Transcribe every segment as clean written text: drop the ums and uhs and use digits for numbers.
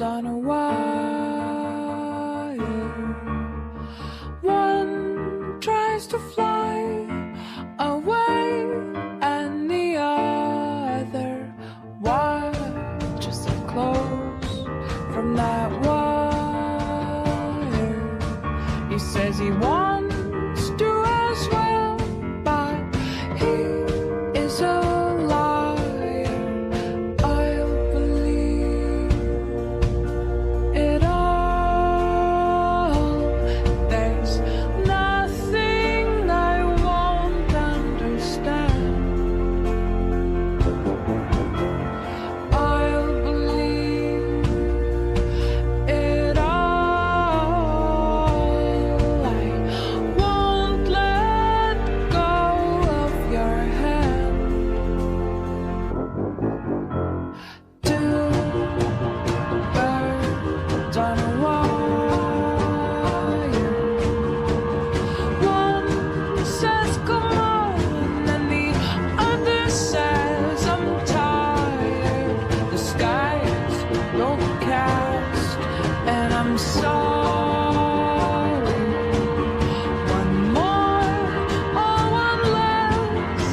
on a wire. One tries to fly away, and the other watches it close from that wire. He says he wants to as well, but he is a liar. I'll believe it all. There's nothing I won't understand. I'll believe it all. I won't let go of your hand. Two birds on a wire. One says come on, and the other says I'm tired. The sky is overcast, and I'm sorry. One more or one less,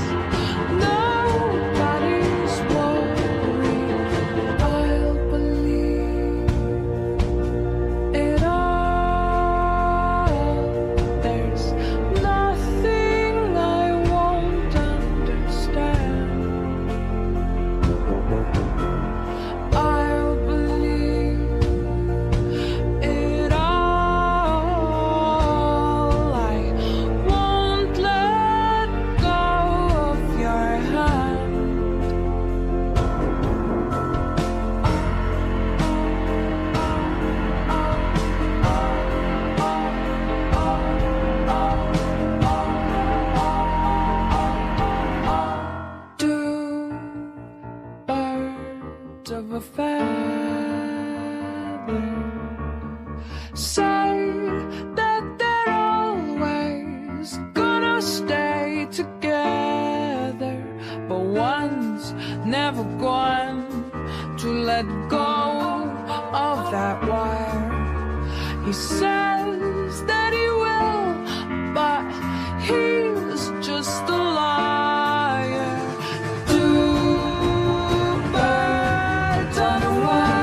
nobody's worried. I'll believe it all. There's nothing I won't understand. I'll believe it all. I won't let go of your hand. Two birds of a feather say that they're always gonna stay together, but one's never going to let go of that wire. He says that he will, but he's just a liar. Two birds on a wire.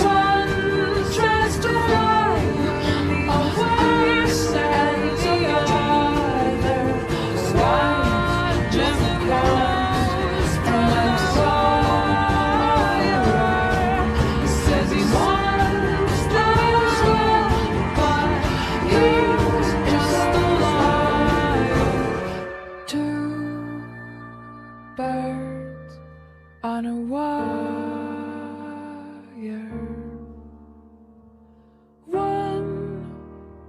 One tries to fly away, and the other watches it close from that wire. He says he wants that as well, but he's just a liar. Two birds on a wire. One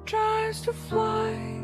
tries to fly